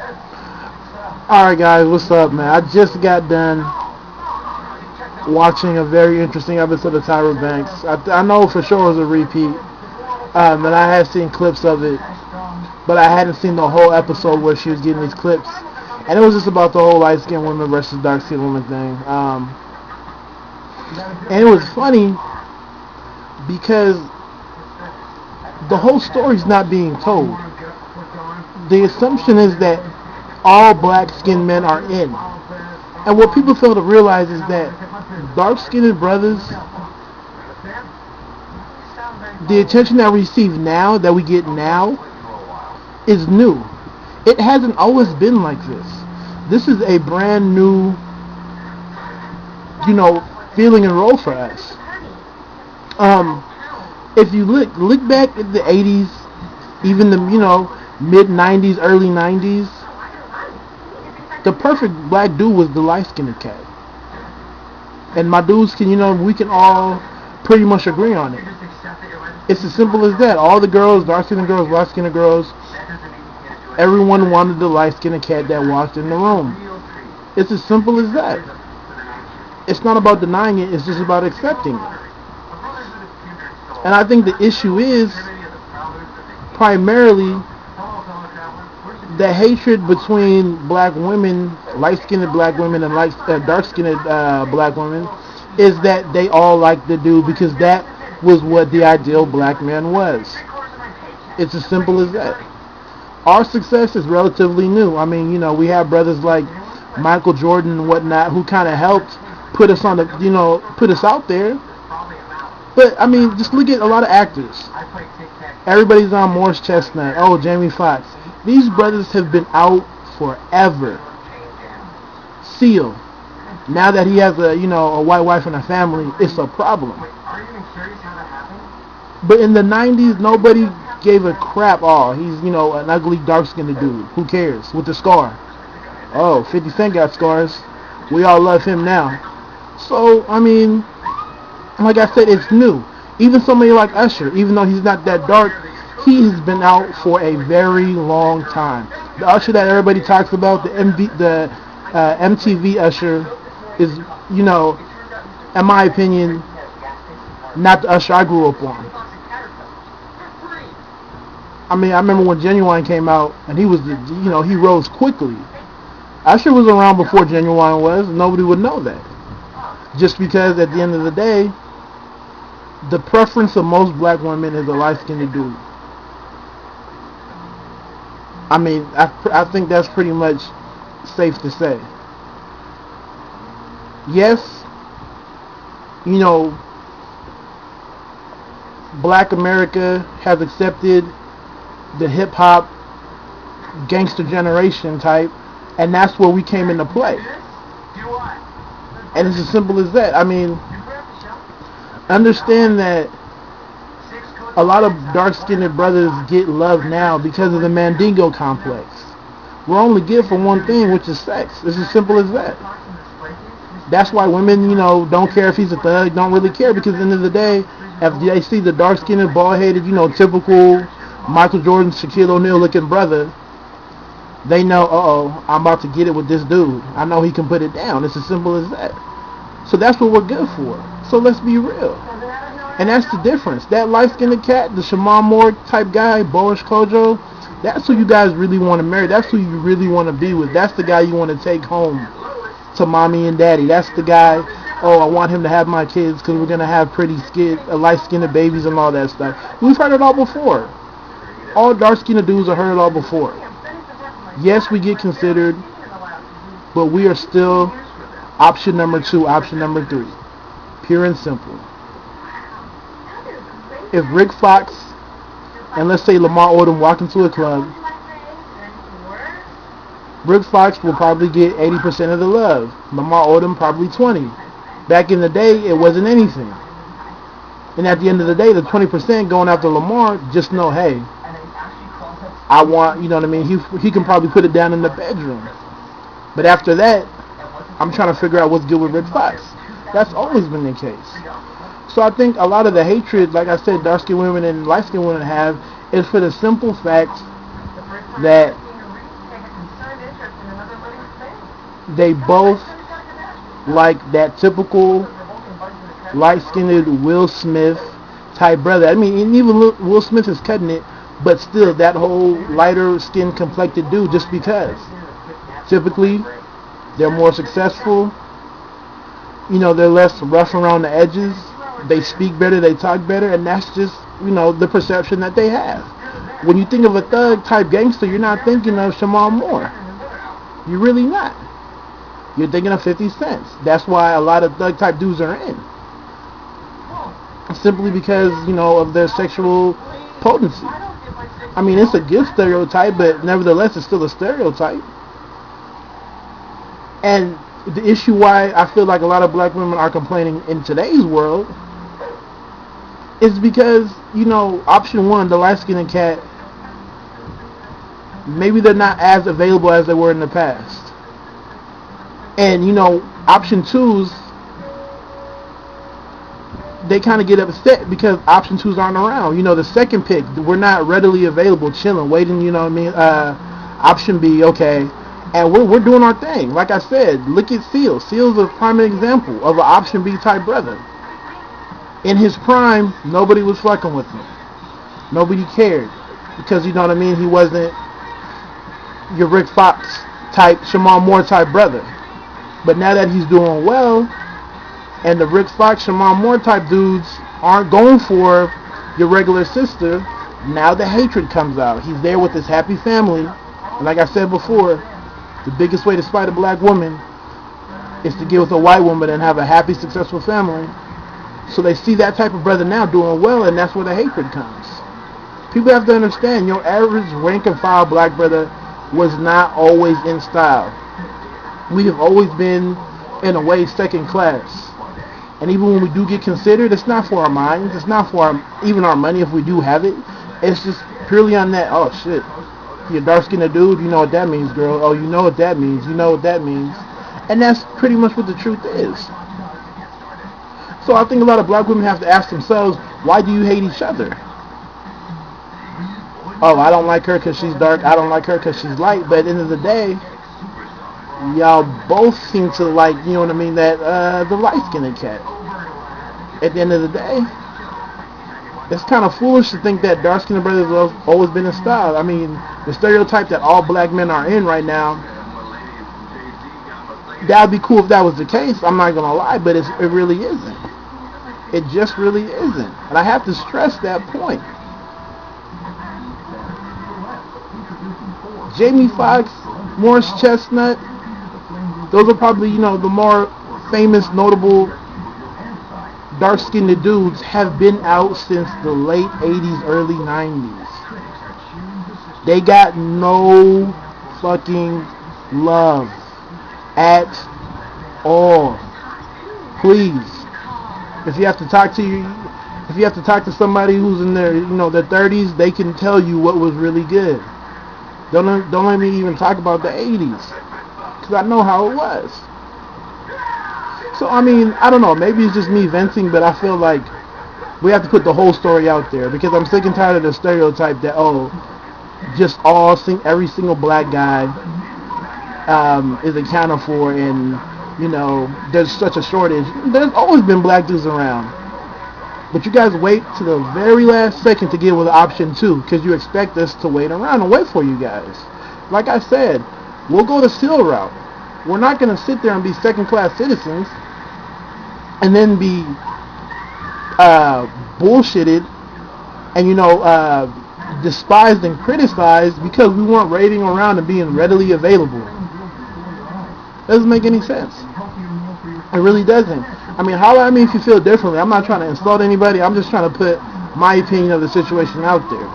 Alright guys, what's up man? I just got done watching a very interesting episode of Tyra Banks. I know for sure it was a repeat, and I had seen clips of it, but I hadn't seen the whole episode where she was getting these clips. And it was just about the whole light-skinned women versus dark-skinned women thing. And it was funny because the whole story's not being told. The assumption is that all black-skinned men are in. And what people fail to realize is that dark-skinned brothers, the attention that we receive now, that we get now, is new. It hasn't always been like this. This is a brand new, feeling and role for us. If you look back at the 80s, even the, mid-90s, early 90s, the perfect black dude was the light-skinned cat. And my dudes we can all pretty much agree on it. It's as simple as that. All the girls, dark-skinned girls, light-skinned girls, everyone wanted the light-skinned cat that walked in the room. It's as simple as that. It's not about denying it, it's just about accepting it. And I think the issue is primarily the hatred between black women, light-skinned black women and dark-skinned black women, is that they all like the dude because that was what the ideal black man was. It's as simple as that. Our success is relatively new. I mean, we have brothers like Michael Jordan and whatnot who kind of helped put us on the, put us out there. But I mean, just look at a lot of actors. Everybody's on Morris Chestnut. Oh, Jamie Foxx. These brothers have been out forever. Seal. Now that he has a white wife and a family, it's a problem. But in the 90s, nobody gave a crap. Oh, he's an ugly dark-skinned dude. Who cares? With the scar. Oh, 50 Cent got scars. We all love him now. So I mean, like I said, it's new. Even somebody like Usher, even though he's not that dark, he has been out for a very long time. The Usher that everybody talks about, the MTV Usher, is, in my opinion, not the Usher I grew up on. I mean, I remember when Genuine came out, and he was, he rose quickly. Usher was around before Genuine was. Nobody would know that. Just because at the end of the day, the preference of most black women is a light-skinned dude. I mean, I think that's pretty much safe to say. Yes, black America has accepted the hip-hop gangster generation type, and that's where we came into play. And it's as simple as that. I mean, understand that a lot of dark-skinned brothers get love now because of the Mandingo complex. We're only good for one thing, which is sex. It's as simple as that. That's why women, don't care if he's a thug, don't really care, because at the end of the day, if they see the dark-skinned, bald-headed, typical Michael Jordan, Shaquille O'Neal looking brother, they know, uh-oh, I'm about to get it with this dude. I know he can put it down. It's as simple as that. So that's what we're good for. So let's be real. And that's the difference. That light-skinned cat, the Shamar Moore type guy, Boris Kojo, that's who you guys really want to marry. That's who you really want to be with. That's the guy you want to take home to mommy and daddy. That's the guy, oh, I want him to have my kids because we're going to have pretty light-skinned babies and all that stuff. We've heard it all before. All dark-skinned dudes have heard it all before. Yes, we get considered, but we are still option number 2, option number 3. Pure and simple. If Rick Fox and let's say Lamar Odom walk into a club, Rick Fox will probably get 80% of the love. Lamar Odom probably 20. Back in the day, it wasn't anything. And at the end of the day, the 20% going after Lamar, just know, hey, I want, you know what I mean? He can probably put it down in the bedroom. But after that, I'm trying to figure out what's good with Rick Fox. That's always been the case. So I think a lot of the hatred, like I said, dark-skinned women and light-skinned women have, is for the simple fact that they both like that typical light-skinned Will Smith type brother. I mean, and even Will Smith is cutting it, but still that whole lighter skin complected dude, just because. Typically, they're more successful. You know, they're less rough around the edges. They speak better, they talk better, and that's just, you know, the perception that they have. When you think of a thug type gangster, you're not thinking of Shemar Moore. You're really not. You're thinking of 50 Cent. That's why a lot of thug type dudes are in. Simply because, you know, of their sexual potency. I mean, it's a good stereotype, but nevertheless, it's still a stereotype. And the issue why I feel like a lot of black women are complaining in today's world is because, you know, option one, the light-skinned cat, maybe they're not as available as they were in the past. And, you know, option twos, they kind of get upset because option twos aren't around. You know, the second pick, we're not readily available, chilling, waiting, you know what I mean? Option B, okay. And we're doing our thing. Like I said, look at Seal. Seal's a prime example of an option B type brother. In his prime, nobody was fucking with him. Nobody cared. Because, you know what I mean, he wasn't your Rick Fox type, Shemar Moore type brother. But now that he's doing well, and the Rick Fox, Shemar Moore type dudes aren't going for your regular sister, now the hatred comes out. He's there with his happy family. And like I said before, the biggest way to spite a black woman is to get with a white woman and have a happy, successful family. So they see that type of brother now doing well, and that's where the hatred comes. People have to understand, your average rank and file black brother was not always in style. We have always been, in a way, second class. And even when we do get considered, it's not for our minds. It's not for even our money if we do have it. It's just purely on that, oh shit, you're dark-skinned dude, you know what that means, girl. Oh, you know what that means. You know what that means. And that's pretty much what the truth is. So I think a lot of black women have to ask themselves, why do you hate each other? Oh, I don't like her because she's dark. I don't like her because she's light. But at the end of the day, y'all both seem to like, you know what I mean, that the light-skinned cat. At the end of the day, it's kind of foolish to think that dark-skinned brothers have always been in style. I mean, the stereotype that all black men are in right now, that would be cool if that was the case. I'm not going to lie, but it really isn't. It just really isn't. And I have to stress that point. Jamie Foxx, Morris Chestnut, those are probably, you know, the more famous, notable dark-skinned dudes have been out since the late 80s, early 90s. They got no fucking love at all. Please, if you have to talk to somebody who's in their, you know, their 30s, they can tell you what was really good. Don't let me even talk about the 80s, because I know how it was. So, I mean, I don't know, maybe it's just me venting, but I feel like we have to put the whole story out there, because I'm sick and tired of the stereotype that, oh, just every single black guy is accounted for, and, you know, there's such a shortage. There's always been black dudes around. But you guys wait to the very last second to get with option two, because you expect us to wait around and wait for you guys. Like I said, we'll go the Seal route. We're not going to sit there and be second-class citizens and then be bullshitted and, you know, despised and criticized because we weren't waiting around and being readily available. Doesn't make any sense. It really doesn't. I mean, holler at me if you feel differently. I'm not trying to insult anybody. I'm just trying to put my opinion of the situation out there.